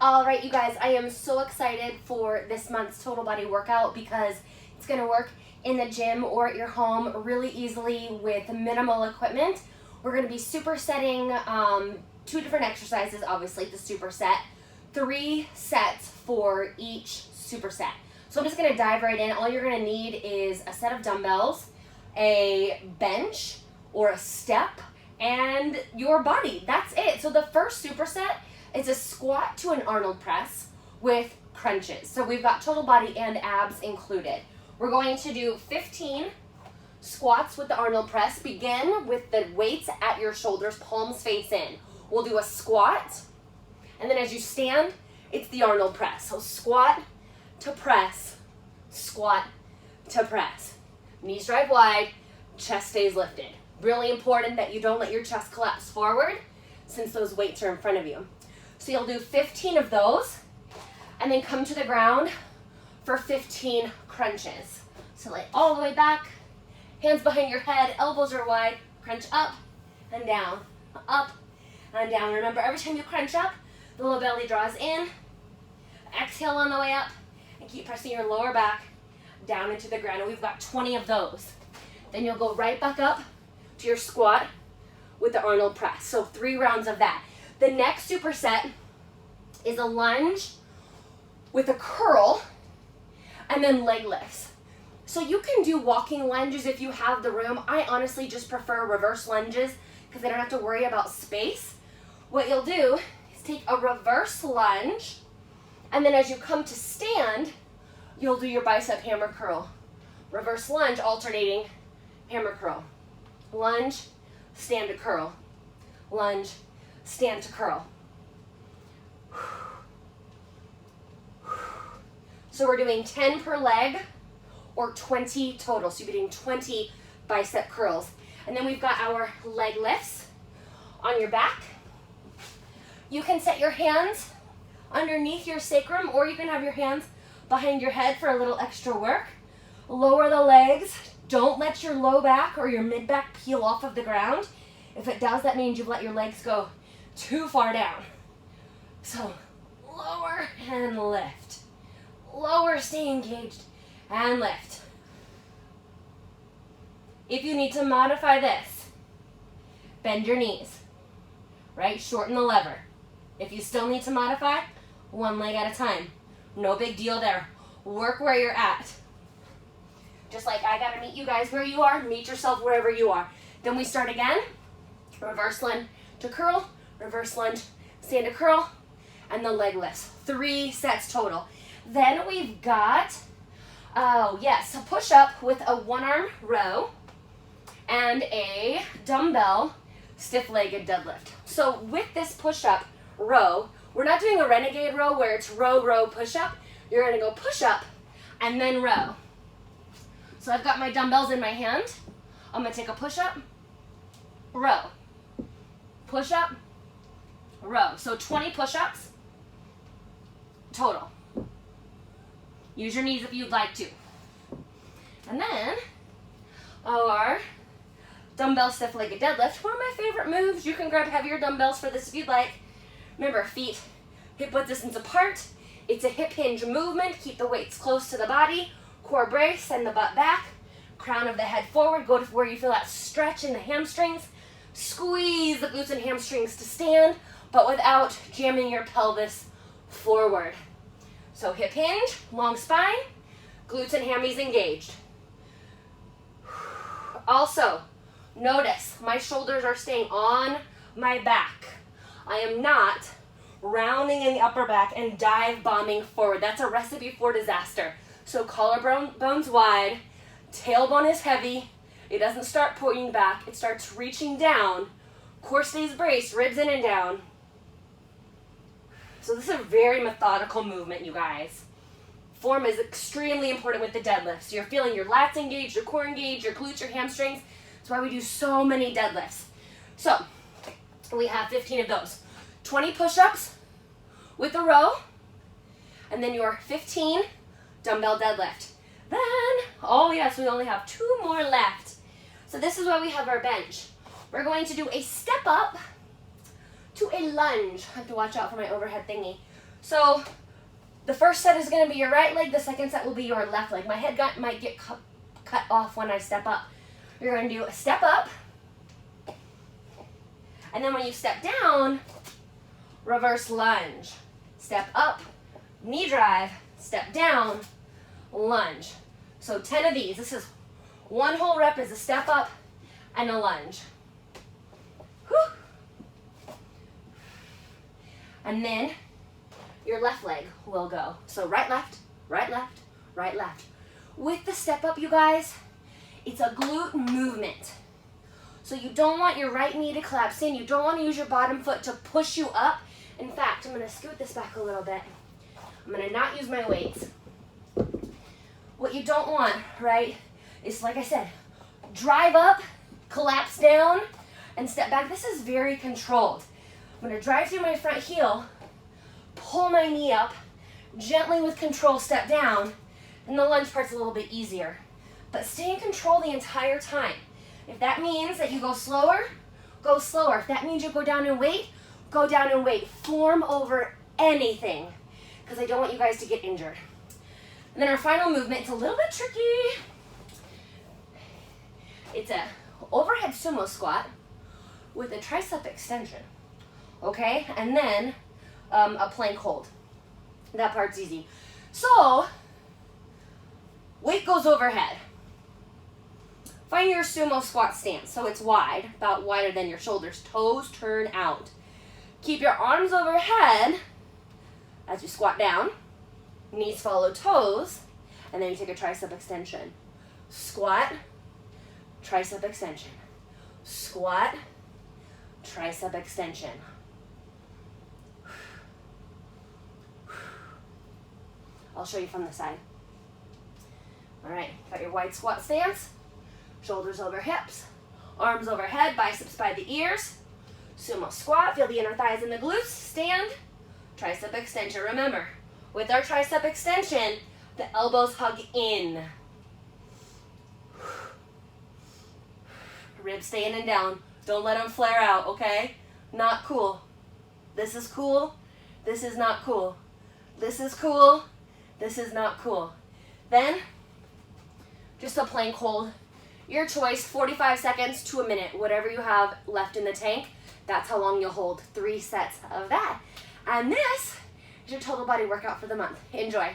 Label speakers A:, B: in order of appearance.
A: All right, you guys, I am so excited for this month's total body workout because it's going to work in the gym or at your home really easily with minimal equipment. We're going to be supersetting 2 different exercises, obviously the superset, 3 sets for each superset. So I'm just going to dive right in. All you're going to need is a set of dumbbells, a bench or a step, and your body. That's it. So the first superset is a squat to an Arnold press with crunches. So we've got total body and abs included. We're going to do 15 squats with the Arnold press. Begin with the weights at your shoulders, palms face in. We'll do a squat, and then as you stand, it's the Arnold press. So squat to press, squat to press. Knees drive wide, chest stays lifted. Really important that you don't let your chest collapse forward since those weights are in front of you. So you'll do 15 of those and then come to the ground for 15 crunches. So lay all the way back, hands behind your head, elbows are wide, crunch up and down, up and down. Remember, every time you crunch up, the low belly draws in, exhale on the way up, and keep pressing your lower back down into the ground. And we've got 20 of those. Then you'll go right back up to your squat with the Arnold press. So 3 rounds of that. The next superset is a lunge with a curl and then leg lifts. So you can do walking lunges if you have the room. I honestly just prefer reverse lunges because I don't have to worry about space. What you'll do is take a reverse lunge, and then as you come to stand, you'll do your bicep hammer curl. Reverse lunge, alternating hammer curl. Lunge, stand to curl. Lunge, stand to curl. So we're doing 10 per leg or 20 total. So you'll be doing 20 bicep curls. And then we've got our leg lifts on your back. You can set your hands underneath your sacrum, or you can have your hands behind your head for a little extra work. Lower the legs. Don't let your low back or your mid back peel off of the ground. If it does, that means you've let your legs go too far down. So lower and lift. Lower, stay engaged, and lift. If you need to modify this, bend your knees, right? Shorten the lever. If you still need to modify, 1 leg at a time. No big deal there. Work where you're at. Just like I gotta meet you guys where you are, meet yourself wherever you are. Then we start again. Reverse lunge to curl, reverse lunge, stand to curl, and the leg lifts. 3 sets total. Then we've got, a push-up with a 1-arm row and a dumbbell stiff-legged deadlift. So with this push-up row, we're not doing a renegade row where it's row, row, push-up. You're gonna go push-up and then row. So I've got my dumbbells in my hand. I'm gonna take a push-up, row, push-up, row. So 20 push-ups total. Use your knees if you'd like to. And then our dumbbell stiff-legged deadlift, one of my favorite moves. You can grab heavier dumbbells for this if you'd like. Remember, feet hip-width distance apart. It's a hip hinge movement. Keep the weights close to the body. Core brace, send the butt back. Crown of the head forward. Go to where you feel that stretch in the hamstrings. Squeeze the glutes and hamstrings to stand, but without jamming your pelvis forward. So hip hinge, long spine, glutes and hammies engaged. Also, notice my shoulders are staying on my back. I am not rounding in the upper back and dive bombing forward. That's a recipe for disaster. So collarbones wide, tailbone is heavy. It doesn't start pointing back. It starts reaching down. Core stays braced, ribs in and down. So this is a very methodical movement, you guys. Form is extremely important with the deadlifts. So you're feeling your lats engaged, your core engaged, your glutes, your hamstrings. That's why we do so many deadlifts. So we have 15 of those. 20 push-ups with a row, and then your 15 dumbbell deadlift. Then, we only have 2 more left. So this is where we have our bench. We're going to do a step up to a lunge. I have to watch out for my overhead thingy. So the first set is going to be your right leg. The second set will be your left leg. My head might get cut off when I step up. You're going to do a step up. And then when you step down, reverse lunge. Step up, knee drive, step down, lunge. So 10 of these. This is one whole rep is a step up and a lunge. Whew. And then your left leg will go. So right, left, right, left, right, left. With the step up, you guys, it's a glute movement. So you don't want your right knee to collapse in. You don't want to use your bottom foot to push you up. In fact, I'm going to scoot this back a little bit. I'm going to not use my weights. What you don't want, right, is, like I said, drive up, collapse down, and step back. This is very controlled. I'm going to drive through my front heel, pull my knee up, gently with control step down, and the lunge part's a little bit easier. But stay in control the entire time. If that means that you go slower, go slower. If that means you go down in weight, go down in weight. Form over anything, because I don't want you guys to get injured. And then our final movement, it's a little bit tricky. It's a overhead sumo squat with a tricep extension, okay? And then a plank hold. That part's easy. So, weight goes overhead. Find your sumo squat stance. So it's wide, about wider than your shoulders. Toes turn out. Keep your arms overhead as you squat down. Knees follow toes. And then you take a tricep extension. Squat, tricep extension. Squat, tricep extension. I'll show you from the side. All right, got your wide squat stance. Shoulders over hips, arms overhead, biceps by the ears. Sumo squat, feel the inner thighs and the glutes. Stand, tricep extension. Remember, with our tricep extension, the elbows hug in. Ribs stay in and down. Don't let them flare out, okay? Not cool. This is cool. This is not cool. This is cool. This is not cool. Then, just a plank hold. Your choice, 45 seconds to a minute, whatever you have left in the tank, that's how long you'll hold. 3 sets of that. And this is your total body workout for the month. Enjoy.